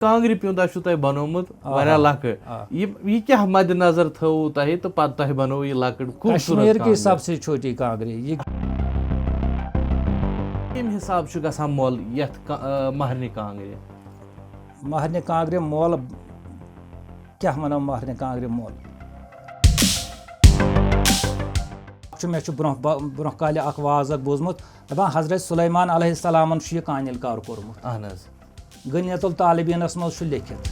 कांग्रि पिंदा बनोमुत वारिया लकट ये क्या मद नजर थो तह तो पत तह बनो ये लकट कश्मीर की सबसे छोटी कांग्रि ये कम हिसाब गसान मोल यथ महरने कांग्रि महरने कांग्रि मोल क्या वनो महरने कांग्रि मोल मे ब्रोह काल वाज बोजमुत दपान हजरत सुलेमान अलैहिस्सलाम यह कानिल कार कोरमुत गनियतुल तालिबीनस मज लिखित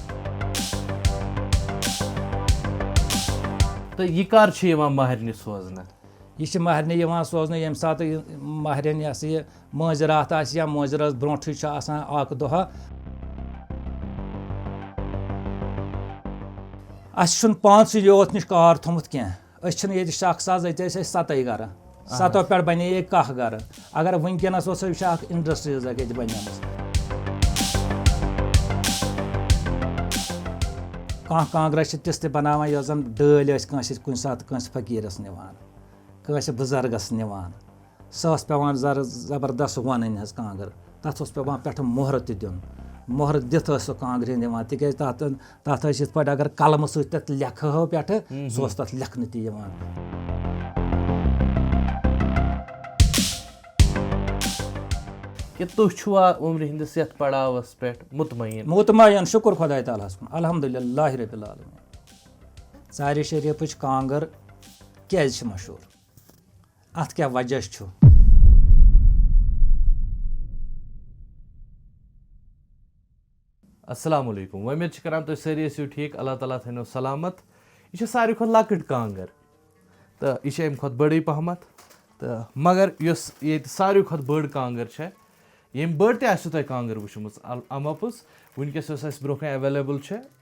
तो यह कर महरने सोजन यह महरने सोजन यम सात महरन यह मज रात या मज रात ब्रोठ दोह अन पांच योत नश कार थोमुत कह ये शख्स ये 7 गर 7 पे बने 10 गर अगर वनकस इंडस्ट्रीज बन कांग्रेस तिस बनावान यह जन डल कुन सात फकीरस निवान बुजुर्गस निवान सह पेवान जबरदस्त वन कांगर तथ पेवान पे मोहर दिन मोहर दिथ सह कांग्रि दिवान तिक तथ इत पे अगर कलम सत लेख हो पे सह तथ लेखन तिवान कि तुवा उम्र हिंदस यथ पड़ावस पे मुतमयन शुक्र खुदा तालास कुन अल्हम्दुलिल्लाह रब्बिल आलमीन सारे शरीफ कांगर क्या मशहूर अत क्या वजह अस्सलाम वालेकुम उम्मीद करान तुम सारी ٲسِو ठीक अल्लाह ताला थो सलामत यह सारे खुद लकट कांगर तो यह अम खुद बड़ी पहमत तो मगर ये सारे खुद बड़ कांगर यम बड़ तुम कांगर वुचम अमपस वनकस ब्रोह एवेलेबल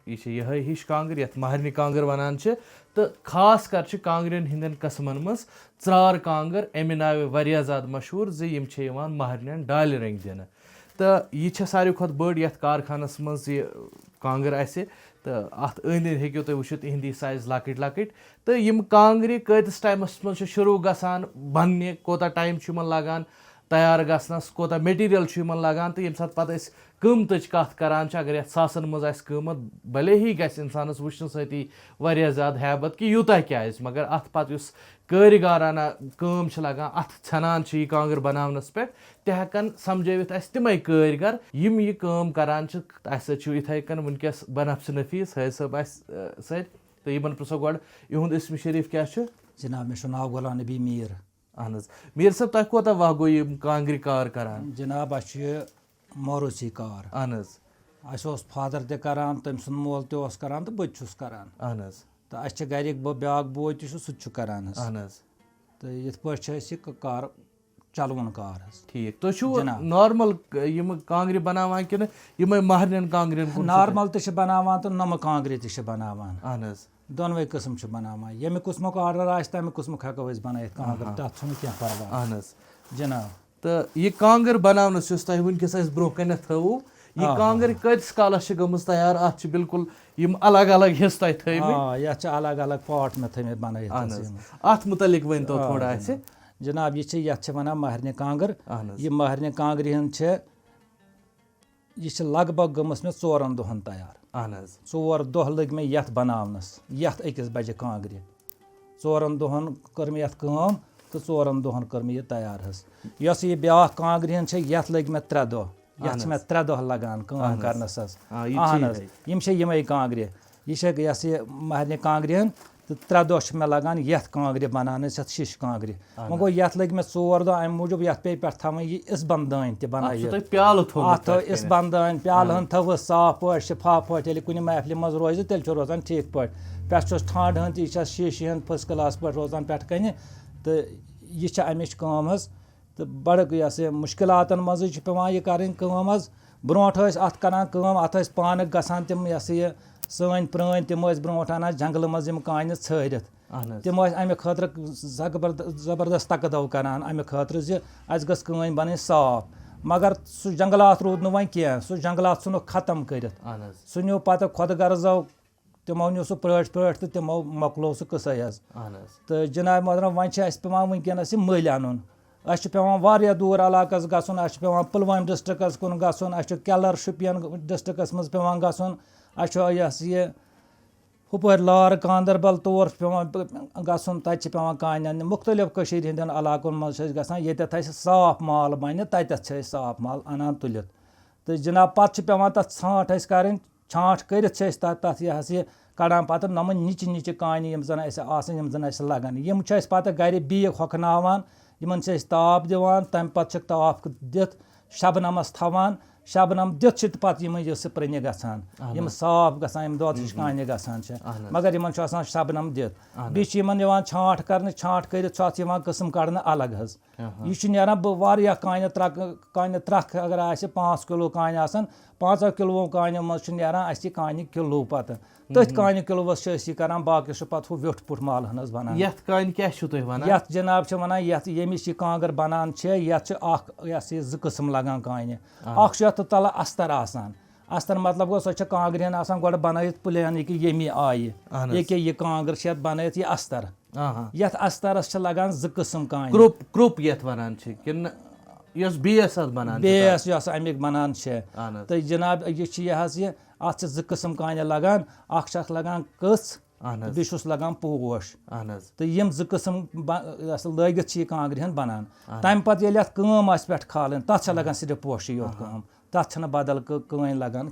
यह हिश कांगर ये महरने कांगर वनान तो खास कर कांग्रेन हिंदन कस्मन मज त्रार कांगर अमे नावे वारिया ज़्यादा मशहूर यम महरन डाल रंग दिन तो यह सारे खुद बड़ ये कारखानस मज कांगर तो अत अंद हेको तुम वुचित इहंदी साइज लकट लकट तो यम कांग्रि कतिस टाइमस मज शुरू गसान बनने कोता टाइम लगान तैयार गसनस कोता मटीरियल लगान तो ये सात पत कीमत कत करान अगर ये सासन मज कीमत भले ही गस इंसानस वुचन सती वारिया ज़्यादा हैबत कि यूता क्या मगर अत पत कारीगाराना कम लगान अत छनान यह कांगर बनावनस पे हेकन समझवित तमें कारीगर यम यह काम करान इथे कन वनकस बनफ्स नफीस है सब सर तो यमन प्रिसो गो इहुंद इस्म शरीफ क्या जनाब मे नाव गुलाम नबी मीर अहन मीर साहब तुम कोता वह गो कांग्रि कार करान जनाब मोरूसी कार अहन फादर ते करान तम सुन मोल ते करान तो बत करान अहन तो अस गरिक ब्या बोय सह करान अहन तो यथ पे कार चलवन कार ठीक तुम नॉर्मल कांग्रि बनावान कि महरन कांग्रेन नॉर्मल तो बनावान तो नम कांग्रि तो बनावान अहन दोनवे किस्म बनावान यमे कुसमुक आर्डर आए तमें कुसमुक हेको बनाइथ कांगर तथ क्या परवाह अहन जनाब तो यह कांगर बनावनस तुम वनकस ब्रोह कन थो यह कांगर कतिस कालस गम तैयार अत बिल्कुल अलग अलग हिस्स तुम अलग अलग पार्ट में थे बनाइथ अत मुतलिक वन तो थोड़ा जनाब ये वनान महरने कांगर यह महरने कांग्रि यह लगभग गमस मे 4 दोहन तैयार 4 दोह लग मे यथ बनावनस यथ अकिस बजे कांग्रि 4 दोहन कर मे यथ काम तो 4 दोहन कर मे यह तैयार यस यह ब्या कांग्रि यथ लग मे 3 दोह यथ मे 3 दोह लगान काम करनस यम यमे कांग्रि यह महरने कांग्रि तो 3 दोह मे लगान यथ कांग्रि बनाने शिश कांग्रि वो गो यथ लग मे 4 दोह अम मूजूब यथ पे पे थवन यह इसबंदान अत इसबंदान प्याल थव साफ पे शिफाफ पे कुछ महफिल मज रोज तेल रोजान ठीक पे पे ठंड हन यह शीश फर्स्ट क्लास पे रोजान पे कन तो यह अमिच काम तो बड़ यह मुश्किलातन मज पेवान यह कर ब्रोट अत करान अत पान गसान तम यह सन प्रान तम ब्रोट अना जंगल मज कान छरित तम अमे खतर जबरदस्त तकदव करान अमे खतर अस गन बन साफ मगर सह जंगलात रूद न वह कह सह जंगलात सन खत्म कर सह न्यू पे खुद गर्जो तमो न्यू सह पट तो तमो मोकलो सह कस तो जनाब मोहतरम वह पेवान वनकस मल अन اَسہِ چھُ پٮ۪وان واریاہ دوٗر علاقَس گژھُن اَسہِ چھُ پٮ۪وان پُلوامہِ ڈِسٹِرٛکَس کُن گژھُن اَسہِ چھُ کٮ۪لَر شُپیَن ڈِسٹِرٛکَس منٛز پٮ۪وان گژھُن اَسہِ چھُ یہِ ہُپٲرۍ لارٕ گاندَربَل تور چھُ پٮ۪وان گژھُن تَتہِ چھِ پٮ۪وان کانہِ اَننہِ مُختلِف کٔشیٖرِ ہِنٛدٮ۪ن علاقَن منٛز چھِ أسۍ گژھان ییٚتٮ۪تھ اَسہِ صاف مال بَنہِ تَتٮ۪تھ چھِ أسۍ صاف مال اَنان تُلِتھ تہٕ جِناب پَتہٕ چھِ پٮ۪وان تَتھ ژھانٛٹھ اَسہِ کَرٕنۍ ژھانٛٹھ کٔرِتھ چھِ أسۍ تَتھ یہِ کَڑان پَتہٕ نۄمہٕ نِچہِ نِچہِ کانہِ یِم زَن اَسہِ آسان یِم زَن اَسہِ لَگان یِم چھِ أسۍ پَتہٕ گَرِ بیٚیہِ ہۄکھناوان یِمَن چھِ أسۍ تاپھ دِوان تَمہِ پَتہٕ چھِکھ تاپھ دِتھ شَبنَمَس تھاوان شَبنَم دِتھ چھِ پَتہٕ یِمَن یہِ سٕپرِنہِ گژھان یِم صاف گژھان یِم دۄد ہِش کانہِ گژھان چھِ مگر یِمَن چھُ آسان شَبنَم دِتھ بیٚیہِ چھِ یِمَن یِوان ژھانٛٹھ کَرنہٕ ژھانٛٹھ کٔرِتھ چھُ اَتھ یِوان قٕسٕم کَڑنہٕ الگ حظ یہِ چھُ نیران واریاہ کانہِ ترٛکھ اگر آسہِ 5 کِلوٗ کانہِ آسان 5 کِلوٗ کانیو منٛز چھُ نیران اَسہِ یہِ کانہِ کِلوٗ پَتہٕ تٔتھۍ کانہِ کِلوٗوَس چھِ أسۍ یہِ کَران باقٕے چھُ پَتہٕ ہُہ ویوٚٹھ پوٚٹھ مال حظ بَنان یَتھ کانہِ کیٛاہ چھُو تُہۍ وَنان یَتھ جِناب چھِ وَنان یَتھ ییٚمِچ یہِ کانٛگٕر بَنان چھِ یَتھ چھِ اَکھ یہِ 2 قٕسٕم لَگان کانہِ اَکھ چھُ یَتھ تَلہٕ اَستَر آسان اَستَر مطلب گوٚو سۄ چھےٚ کانٛگرِ ہن آسان گۄڈٕ بَنٲیِتھ پٕلین ییٚکیٛاہ ییٚمہِ آیہِ ییٚکیٛاہ یہِ کانٛگٕر چھِ یَتھ بَنٲیِتھ یہِ اَستَر یَتھ اَستَرَس چھِ لَگان 2 قٕسٕم کانہِ کرٛوٚپ یَتھ وَنان چھِ کِنہٕ یۄس بیس اَتھ بَنان بیس یۄس اَمیُک بَنان چھِ تہٕ جِناب یہِ چھِ یہِ حظ یہِ اَتھ چھِ 2 قٕسٕم کانہِ لَگان اَکھ چھِ اَتھ لَگان کٔژھ بیٚیہِ چھُس لَگان پوش تہٕ یِم 2 قٕسٕم لٲگِتھ چھِ یہِ کانٛگرِ ہن بَنان تَمہِ پَتہٕ ییٚلہِ اَتھ کٲم آسہِ پٮ۪ٹھ کھالٕنۍ تَتھ چھےٚ لَگان صرف پوشٕے یوت کٲم تَتھ چھَنہٕ بَدَل کٕہٕنۍ لَگان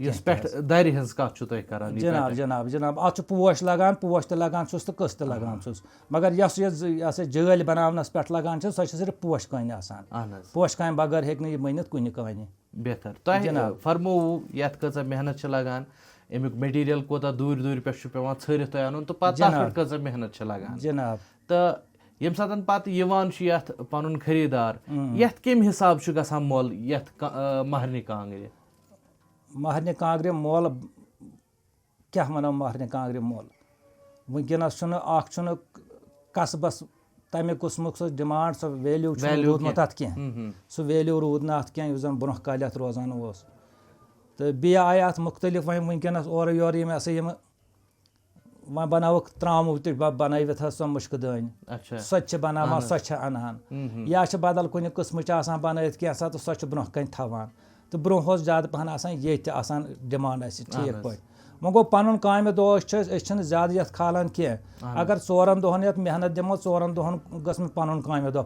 دَرِ ہٕنٛز کَتھ چھُو تُہۍ کَران جِناب اَتھ چھُ پوش لَگان پوش تہِ لَگان چھُس تہٕ قٕسۍ تہِ لَگان چھُس مگر یۄس یہِ ہسا جٲلۍ بَناونَس پٮ۪ٹھ لَگان چھِ سۄ چھِ صرف پوشہٕ کانہِ آسان پوشہٕ کامہِ بغٲر ہیٚکہِ نہٕ یہِ بٔنِتھ کُنہِ کانہِ بہتر تۄہہِ فرمووُ یَتھ کۭژاہ محنت چھِ لَگان اَمیُک میٹیٖریَل کوٗتاہ دوٗرِ پٮ۪ٹھ چھُ پٮ۪وان ژھٲرِتھ تۄہہِ اَنُن تہٕ پَتہٕ تَتھ پٮ۪ٹھ کۭژاہ محنت چھِ لَگان جِناب تہٕ ییٚمہِ ساتہٕ پَتہٕ یِوان چھُ یَتھ پَنُن خٔریٖدار یَتھ کَمہِ حِساب چھُ گژھان مۄل یَتھ مَہرنہِ کانٛگرِ مَہرنہِ کانٛگرِ مۄل کیٛاہ وَنو مَہرنہِ کانٛگرِ مۄل وٕنکٮ۪نَس چھُنہٕ اَکھ چھُنہٕ قصبَس تَمہِ قٕسمُک سُہ ڈِمانٛڈ سُہ ویلیوٗ چھُنہٕ روٗدمُت اَتھ کینٛہہ سُہ ویلیوٗ روٗد نہٕ اَتھ کینٛہہ یُس زَن برونٛہہ کالہِ اَتھ روزان اوس تہٕ بیٚیہِ آیہِ اَتھ مُختٔلِف وۄنۍ وٕنکٮ۪نَس اورٕ یورٕ یِم وۄنۍ بَناوُکھ ترٛاموٗ تہِ بَنٲوِتھ حظ سۄ مُشکہٕ دٲنۍ سۄ تہِ چھِ بَناوان سۄ چھِ اَنان یا چھِ بَدَل کُنہِ قٕسمٕچ آسان بَنٲوِتھ کینٛژھا تہٕ سۄ چھِ برونٛہہ کَنہِ تھاوان تہٕ برونٛہہ اوس زیادٕ پَہَن آسان ییٚتہِ آسان ڈِمانٛڈ اَسہِ ٹھیٖک پٲٹھۍ وۄنۍ گوٚو پَنُن کامہِ دۄہ أسۍ چھِنہٕ زیادٕ یَتھ کھالان کینٛہہ اگر 4 دۄہَن یَتھ محنت دِمو 4 دۄہَن گٔژھ مےٚ پَنُن کامہِ دۄہ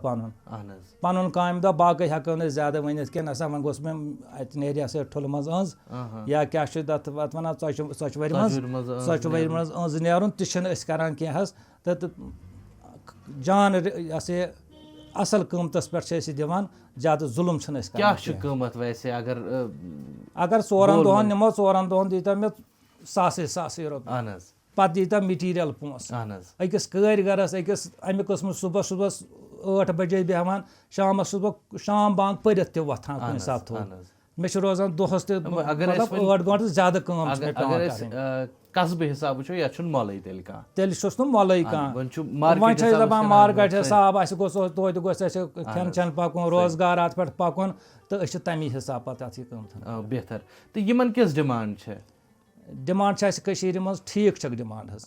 پَنُن کامہِ دۄہ باقٕے ہٮ۪کو نہٕ زیادٕ ؤنِتھ کینٛہہ نہ سا وۄنۍ گوٚژھ مےٚ اَتہِ نیرِ ہسا ٹھُلہٕ منٛز أنٛز یا کیٛاہ چھُ تَتھ وَنان ژۄچہِ وَرِ منٛز أنٛز نیرُن تہِ چھِنہٕ أسۍ کَران کینٛہہ حظ تہٕ جان یہِ ہسا یہِ اَصٕل قۭمتَس پٮ۪ٹھ چھِ أسۍ یہِ دِوان زیادٕ ظُلُم چھِنہٕ أسۍ کَران اگر 4 دۄہَن نِمو 4 دۄہَن دیٖتو مےٚ ساسٕے رۄپیہِ پَتہٕ دیٖتو مِٹیٖریَل پونٛسہٕ أکِس کٲرۍ أکِس اَمہِ قٕسمہٕ صُبحس 8 بَجے بیٚہوان شامَس چھُس بہٕ شام بانٛگ پٔرِتھ تہِ وۄتھان کُنہِ ساتہٕ تھوٚد مےٚ چھُ روزان دۄہَس تہِ 8 گٲنٛٹہٕ زیادٕ کٲم چھِ مےٚ پٮ۪وان کَرٕنۍ قصبہٕ حِساب وٕچھو یَتھ چھُنہٕ مۄلٕے تیٚلہِ چھُس نہٕ مۄلٕے کانٛہہ وۄنۍ چھِ أسۍ دَپان مارکیٹ حِساب اَسہِ گوٚژھ توتہِ گوٚژھ اَسہِ کھٮ۪ن چٮ۪ن پَکُن روزگار اَتھ پٮ۪ٹھ پَکُن تہٕ أسۍ چھِ تَمی حِساب پَتہٕ اَتھ یہِ قۭمتھ بہتر تہٕ یِمن کِژھ ڈِمانٛڈ چھِ ڈِمانٛڈ چھِ اَسہِ کٔشیٖرِ منٛز ٹھیٖک چھکھ ڈِمانٛڈ حظ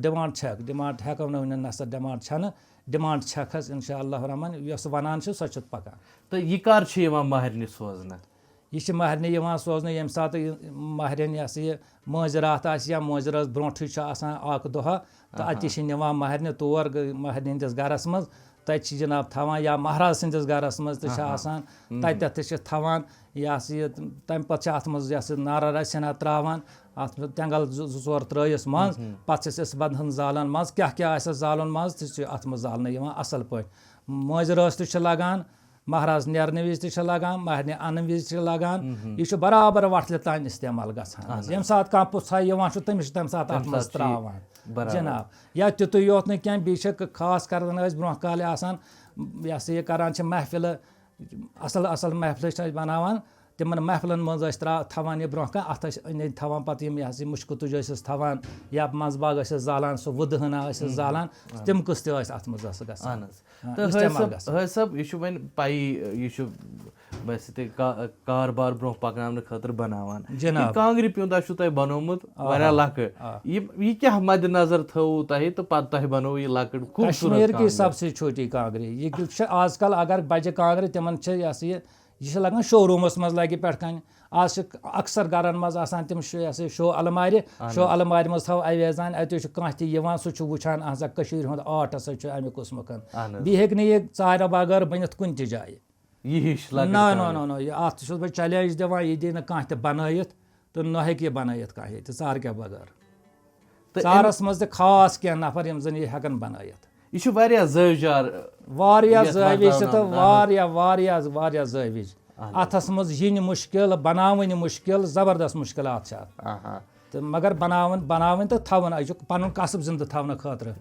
ڈِمانٛڈ ہٮ۪کو نہٕ ؤنِتھ نہ سا ڈِمانٛڈ چھَنہٕ ڈِمانٛڈ چھکھ حظ اِنشاء اللہ رحمٰن یۄس وَنان چھِ سۄ چھِ پَکان تہٕ یہِ کر چھِ یِوان مَہرنہِ سوزنہٕ یہِ چھِ مَہرنہِ یِوان سوزنہٕ ییٚمہِ ساتہٕ مَہرٮ۪ن یہِ ہسا یہِ مٲنٛزِ راتھ آسہِ یا مٲنٛزِ رٲژ برونٛٹھٕے چھُ آسان اکھ دۄہ تہٕ اَتہِ چھِ نِوان مَہرنہِ تور مَہرنہِ ہِنٛدِس گرَس منٛز تَتہِ چھِ جِناب تھاوان یا مہراز سٕنٛدِس گرَس منٛز تہِ چھِ آسان تَتٮ۪تھ تہِ چھِ تھاوان یہِ ہسا یہِ تَمہِ پَتہٕ چھِ اَتھ منٛز یہِ ہسا نارا رَژھِ ترٛاوان اَتھ تٮ۪نٛگَل 2-4 ترٛٲیِس منٛز پَتہٕ چھِس أسۍ بَنٛدَن زالان منٛز کیٛاہ آسٮ۪س زالُن منٛز تہِ چھِ اَتھ منٛز زالنہٕ یِوان اَصٕل پٲٹھۍ مٲنٛزِ رٲژ تہِ چھِ لَگان مہراز نیرنہٕ وِزِ تہِ چھِ لَگان مَہرنہِ اَننہٕ وِزِ چھِ لَگان یہِ چھُ برابر وَٹھلہِ تانۍ اِستعمال گژھان ییٚمہِ ساتہٕ کانٛہہ پُژھا یِوان چھُ تٔمِس چھِ تَمہِ ساتہٕ اَتھ منٛز ترٛاوان جِناب یا تیُتُے یوت نہٕ کینٛہہ بیٚیہِ چھِ خاص کَران ٲسۍ برونٛہہ کالہِ آسان یہِ ہسا یہِ کَران چھِ محفِلہٕ اَصٕل محفلہٕ چھِ أسۍ بَناوان تِمن محفلن منٛز ٲسۍ تھاوان یہِ برونٛہہ کَنہِ اَتھ ٲسۍ أنٛدۍ أنٛدۍ تھاوان پَتہٕ یِم یہِ ہسا یہِ مُشکہٕ تُج ٲسِس تھاوان یا منٛزٕ باغ ٲسِس زالان سُہ وُدٕ ہٕنا ٲسِس زالان تِم قٕصہٕ تہِ ٲسۍ اَتھ منٛز گژھان حٲج صٲب یہِ چھُ وۄنۍ پَیی یہِ چھُ बस कारबार ब्रोह पकनावने खतर बनावान जनाब कांग्रि पिंदा छु तय बनोमुत वारा लकट ये क्या मद नजर थो तय तो पत तय बनो ये लकट कश्मीर की सबसे छोटी कांगरी ये आजकल अगर बच्चे कांगरी तिमन यह लगन शोरूमस मज लगे पे आज अक्सर गरन मज तम शो अलमारि मज थो अवेजान अत कह सह वुचान हसा हुंद आर्ट हसा अमे कुसमुक बह हे यह चार बगैर बनित कुन जाए ना ना ना ना अत बह चैलेंज दिवान यह दी कह बनत तो न हे बनत कह ये चार क्या बगैर चारस मज खास कह नफर यम जन यह हेकन बनत यह ज़ार जविज तो वारिया जविज अथस मज यिन मुश्किल बनावन मुश्किल जबरदस्त मुश्किलात तो मगर बनावन तो थवन यह पन कसब जिंद थवन खतर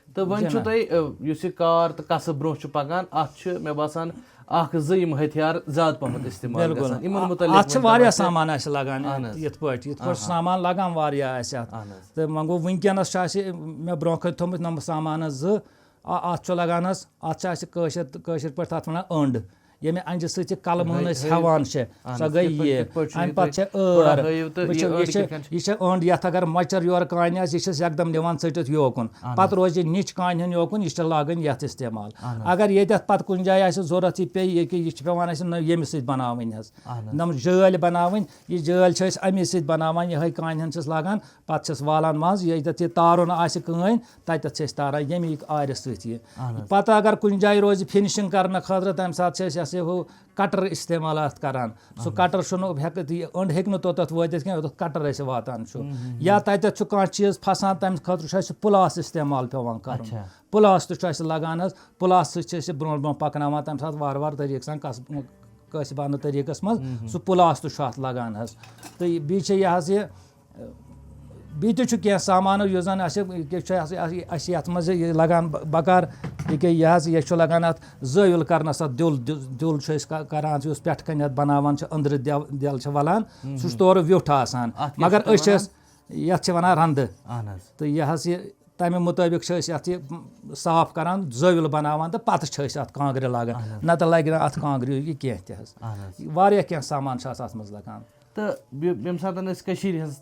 तो वन तुह कार तो कसब ब्रोह पकान अत मे बासान यम हथियार ज्यादा पहम इस्तेमाल अत सामान लगान ये सामान लगान तो वह गो वनकस मे ब्रोह थोमुत नम सामान अत लगान अत पे तथ वन अंड ये अंज सह कलमन हेवान सो गई ये अम पे यह अंड ये अगर मचर योर कान यह एकदम निवान टित योकुन पत रोज निच कान हन योकुन यह लागन ये इस्तेमाल अगर ये पे कुन जाए जरूरत पे यह पेवान ये सत बनावन नम जल बनावन यह जल अमे सत बनावान यह कान हन लागान पे वालान मज ये तारुन आन तत तारान ये आर सत पत अगर कुन जाए रोज फिनिशिंग कर खतर तम सात हो कटर इस्तेमाल करान सह कटर अंड हे तोत वात कटर वातान या तत कह चीज फसान तम खतर पुलास इस्तेमाल पेवान कर पुलास तो लगान पुलास सह ब्रो ब्रो पकना तम सात वार वार तरीक सान कसबान तरीकस मज सह पुलास तो लगान तो यह बी तो सामान उस जन ये मज लगान बकार यह लगान अत जयुल करनस दिल दिल करान पे कन बनावान अंदर दिल वलान सह तौर व्युठ आसान मगर ये वनान रंद तो यह तमें मुताबिक साफ करान जयुल बनावान तो पत अत कांग्रि लगान न तो लगे अत कांग्रि यह कह वारिया कह सामान अत मज लगान तो यम सात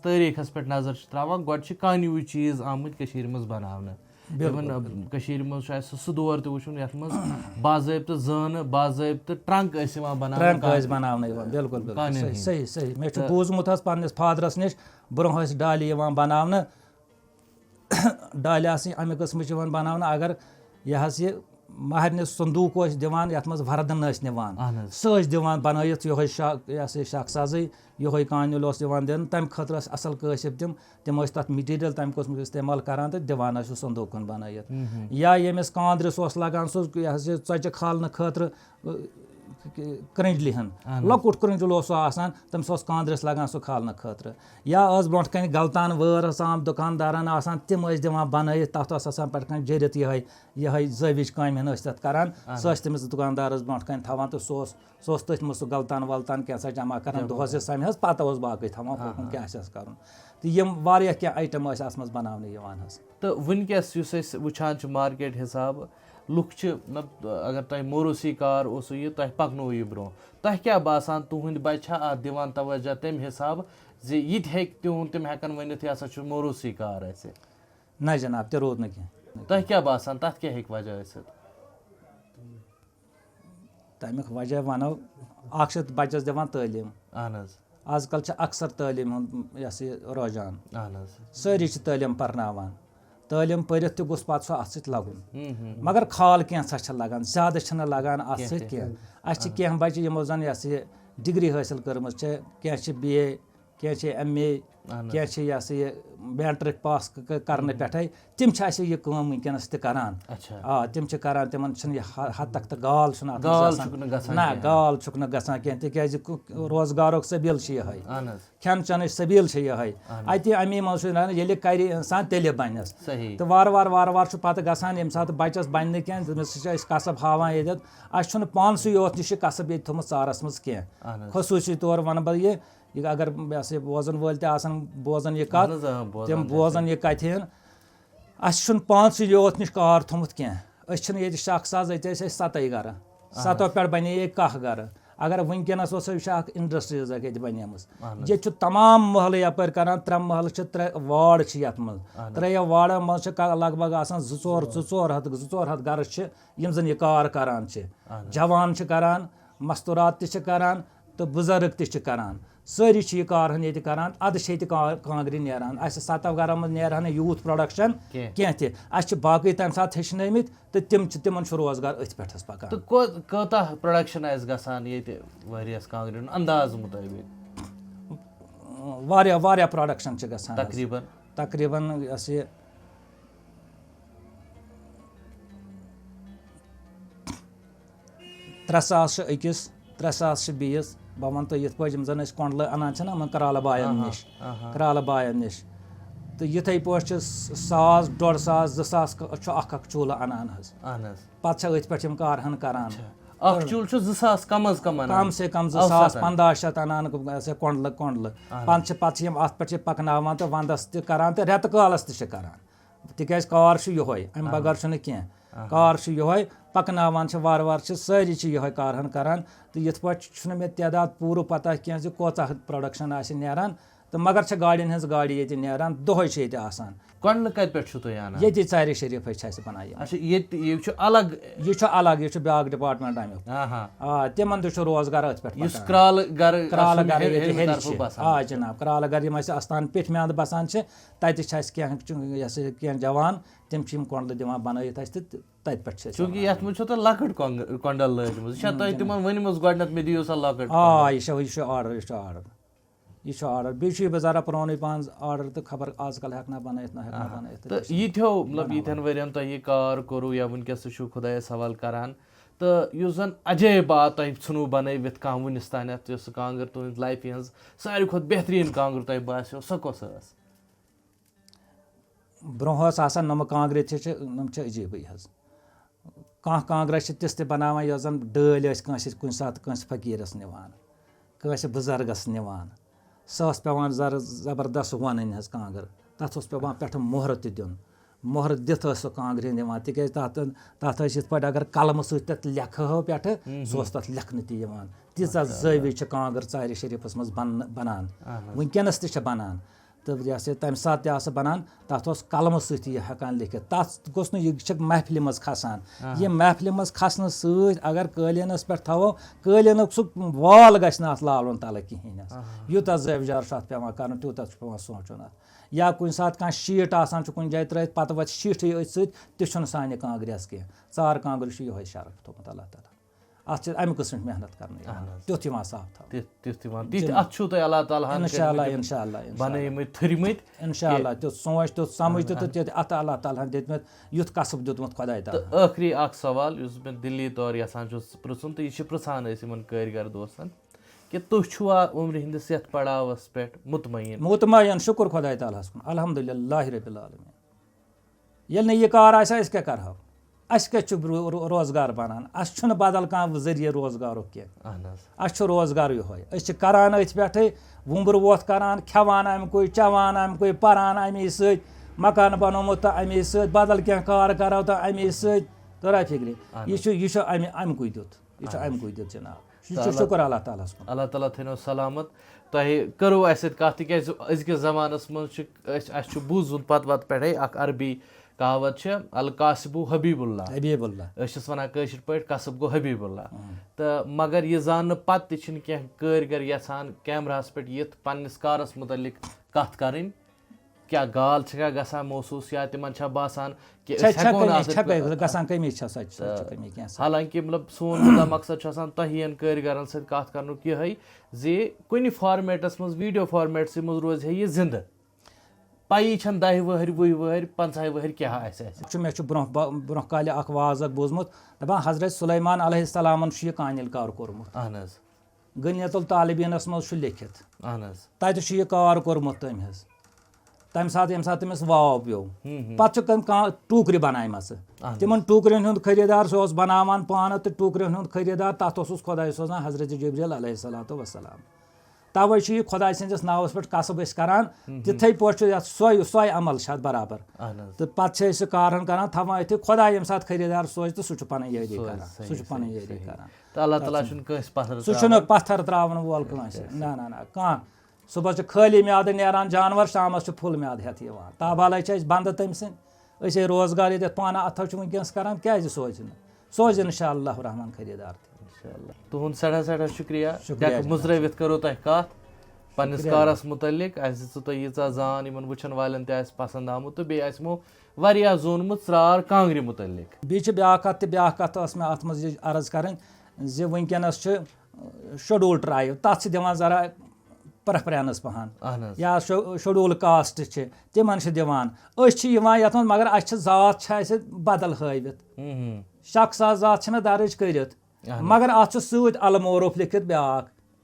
तारीखस पे नजर त्रावान गोड कानू चीज आमुत मज बनाने मज सह दौर तो वुचुन यथ मज बाज़ाब्त जान बाज़ाब्त ट्रंक बनाने बिल्कुल सही सही मे बूजमुत पन्निस फादरस निश ब्रोह डाली बनाने डाल अमे कस्म बनाने अगर यह महरन संदूक दिवान यथ मज वरदन निवान सह दिवान बनत यह शख्साजी यह कानुल दिवान दिन तम खतर असल काशिफ तम तथ मटीरियल तम कस्म इस्तेमाल करान तो दिवान संदूकन बनत या यमिस कांद्रिस लगान सह चचे खालने खतर क्रंजलि लकुट क्रंजल तम कांद्रिस लगान सह खालने खतर या ब्रोह कन गलतान वर आम दुकानदारन तम दिवान बनत तथ पे जरित यह जविज कामन तथ करान सह तमिस दुकानदारस ब्रोह कन थवान तो सह तथ मज गलतान वलतान क्या जमा करान दोहस समय पत बाकी थवान क्या कर तो यम वारिया क्या आइटम अत मज बनाने तो वनकस वुचान मार्केट हिसाब लुक अगर तुम मोरूसी कार ये तुम पकनो यह ब्रो तुम क्या बासान तुंद बच्चा दिवान तवज्जो तम हिसाब जे ये तिम हेकन वनित यह मोरूसी कार ना जनाब ते रोद न तुम क्या बासान तथ क्या वजह तमिक वजह वनो बच्चस दिवान तालीम आजकल अक्सर तालीम रुझान सारी तालीम परनावान तालीम पढ़ित तो गोस पत अत सत लगुन मगर खाल कैंसा लगान ज्यादा लगान अत सह कह बच्चे यमो जन यह डिग्री हासिल कर्म क्या BA क्या MA क्या यह मैट्रिक पास करने पे तम यह वनकस तरान तम करान तिम हद तक तो गाल ना गाल न गसान कह तिज रोजगार सबील यह खेन चन सबील यह अमे मज कर इंसान तेल बनस तो वार वार पे गसान ये सात बच्चस बन कह कसब हावान ये अ पानस योत निश कसब ये थोमुत चारस मज कह खसूसी तौर वन बह यह अगर बोजन वल बोजन यह कत तम बोजन यह कथन अ पानस योत निश कार थोमुत कह ये शख्स आज ये 7 गर 7 पे बने 1 गर अगर वुनकस इंडस्ट्रीज ये बनेम ये तमाम महल यपर कर 3 महल 3 वार्ड ये मज 3 वार्ड मज लग भग 200 गर यम जन यह कार करान जवान करान मस्तूरात करान तो बुजुर्ग करान सारी यह कारहन ये करान अद कांग्रि नेरान 7 गरन मज नेरान यूथ प्रोडक्शन कह बाकी तम सात हेचनमित तो तिमन रोजगार अथ पे पकान तो कोता प्रोडक्शन गसान वरियस कांग्रि अंदाज मुताबिक वारिया प्रोडक्शन गसान तकरीबन ये 300 अकिस 300 बीस बह वन तो ये यम जन कोंडल अनान ना कराल बायन निश तो ये पे 100 150 200 अख चूल अनान पे अथ कारहन करान चूल 200 कम से कम 200-1500 अनान कोंडल पे अत पे पकनावान तो वंदस करान तो रेत कालस करान तिक कार ये अम बगैर कह कार ये पकनावान वार वार सारी ये कारहन करान तो ये पे मे तादाद पूरा पता कह कोचा प्रोडक्शन नेरान तो मगर गाड़ियन हज गाड़ी ये नेरान दोहे ये आसान कोंडल कत पे ये चार शरीफ बनाई अलग यह ब्या डिपार्टमेंट अमुक तिमन तो रोजगार अथ पे क्राल गर जनाब क्राल गर अस्तान पेठ में अंद बसान कह जवान तम कोंडल दिवान बनाई तत पे चूंकि ये लकट कोंडल लजम मे दियो सा लकट यह आर्डर यह आर्डर बे बजारा पुरान पान आर्डर तो खबर आजकल हेकना बनाइथ तो यीथो मतलब यीथन वरियन तो यह कार कोरू या वनकस खुदा सवाल करान तो युस जन अजय बात तुम छु बनवित कह वनिस तान कांगर तुंद लाइफ हज सारी खुद बेहतरीन कांगर तुम बासो सो कस ब्रोह नम कांग्रे नम अजीबे हज कह कांग्रा तिस बनावान यह जन डल कुन सात फकीरस निवान कस बुजुर्गस निवान सह पेवान जबरदस्त वन हज कांगर तथ पेवान पे मोहर दिन मोहर दिथ सह कांग्रे निवान तिक तथ पे अगर कलम सत लेख पे सह तथ लेखन तवान तीजा जवी कांगर चार शरीफस मज बनान वनकस बनान तो यह तम सात बनान तथ कलम सती हेकान लिखित तथ गोस यह महफिल मज खसान यह महफिल मज खसन अगर कालीनस पे थो कालीन सह वाल गि लावन तल कहें यूत जविजार पे कर तूत पे सोचन या कुन सात कह शीट कुन जाए त्रित पे वत शीट सह सान कांग्रेस कह चार कांग्र यह शरफ थोमुत अल्लाह ताला अत अमि कस्म मेहनत कर तुथ साफ थो अल्लाह ताला इंशाअल्लाह बनमत थरमत इंशाअल्लाह तुथ सोच तुथ समझ तुथ अत अल्लाह ताला दितमत युथ कसब दितमत खुदा ताला आखिरी सवाल मे दिल्ली तौर यहां पृछुन तो यह पृछान कारीगर दोस्तन कि तुम छुआ उम्र हंदिस यथ पड़ावस पे मुतमयन शुक्र खुदा ताला कुन अल्हम्दुलिल्लाह रब्बिल आलमीन ये न यह कार आस क्या करहो अस रोजगार बनान अस बदल कह जरिए रोजगार कह रोजगार ये करान अथ पे वुम्बर वोत करान खेवान अमुक चवान अमुक पारान अमे मकान बनोमुत अमे बदल क्या कार करो तो अमे तोरा फिक्र यह अमुक दुत यह जनाब शुक्र अल्लाह ताला अल्लाह ताला थो सलामत तुम करो अस अजकस जमानस मज बूजुत पत पे अरबी कहावत अल कासिबु हबीबुल्लाह वन पे कसब गो हबीबुल्लाह तो मगर यह जान पे कह कारीगर यहान कैमरास पे यिथ पन्निस कारस मुतलिक कथ करें क्या गाल गसान महसूस या तिमन बासान कि हालांकि मतलब सोन मुद्दा मकसद तुहन कारीगरन सत कथ कर ये कुन फॉर्मेटस मज वीडियो फॉर्मेट मज रोज यह जिंद पी 10 वहर 20 वहर 50 वहर क्या मे ब्रोह काल वाज बोजमुत दपान हजरत सुलेमान अलैहिस्सलाम यह कानिल कार कोरमुत गनियतुल तालिबीनस मज लिखित तत यह कार कोरमुत तम सात ये सात तमिस वाव पे पे टूकर बनाम तिमन टूकरन हूं खरीदार सह बनावान पान तो टूकरन हूं खरीदार तथ खुदा सोजान हजरत जिब्रील अलैहिस्सलातु वस्सलाम तवे यह खुदा सन्दस नावस पे कसब करान तिथे पे सोय अमल बराबर तो पे कारन करान थवान अथ खुदा ये सात खरीदार सोच तो सह पन यारी करान सह पत्थर त्रावन वोल ना ना ना कह सुबह खाली म्याद नेरान जानवर शामस फुल म्याद हेत ताबाल बंद तम सद रोजगार ये पाना अथो वनकस करान क्या सोज इंशाअल्लाह रहमान खरीदार तुहद सड़ा शुक्रिया मुजरवित करो तह कत पन्निस कारस मुतलिक यीचा जान इन वुचन वालन पसंद आमुत तो बेमो वारिया जोनमुत त्रार कांगरि मुतलिक ब्या कत मे अत मज अर्ज कर वनकस शेड्यूल ट्राइब तथ दिवान जरा प्रेफरेंस पहन या शेड्यूल कास्ट तिमन दिवान यथ मगर अस जात बदल हवित शख्सा जात दर्ज कर मगर अत सत अलमोरफ लिखित ब्या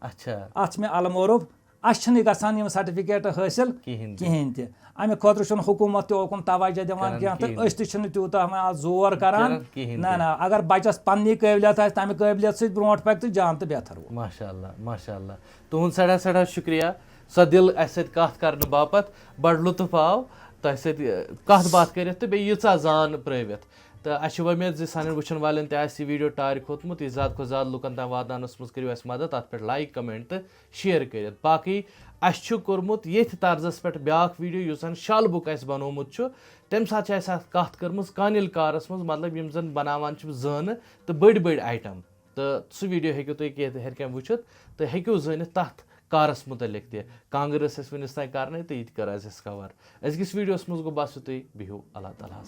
अत मे अलमोरफ अस गसान सर्टिफिकेट हासिल कहें तह अमे खुद हुकूमत तोकुन तवज्जो दिवान क्या तो तूता जोर करान ना ना अगर बचस पन्नी काबिलियत तमें काबिलियत सत ब्रोट पक तो जान तो बेहतर माशाअल्लाह माशाअल्लाह तुहद सड़ा शुक्रिया सो दिल अस कत कर बापत बड़ लुत्फ आव तह कत बात कर तो यीचा जान प्रवित तो अच्छे उम्मीद सान वुचन वाले यह वीडियो टार खोतमुत यह ज़्यादा खुद ज़्यादा लुकन तक वातानस मज करो मदद अत पे लाइक कमेंट तो शेयर कर बाकी अस कोर्मुत ये तर्जस पे ब्या वीडियो उस शल बुक बनोमुत तम सात कत कर्म कानिल कारस मज मतलब यम जन बनावान जान तो बड़ बड़ आइटम तो सह वीडियो हेकु तुम हेर कम वुचित तो हेकु जानित तथ कारस मुतलिक तह कांगर वनस तान कर तो ये कर कवर अजकिस वीडियोस मज गो बस तुम बिहू अल्लाह ताला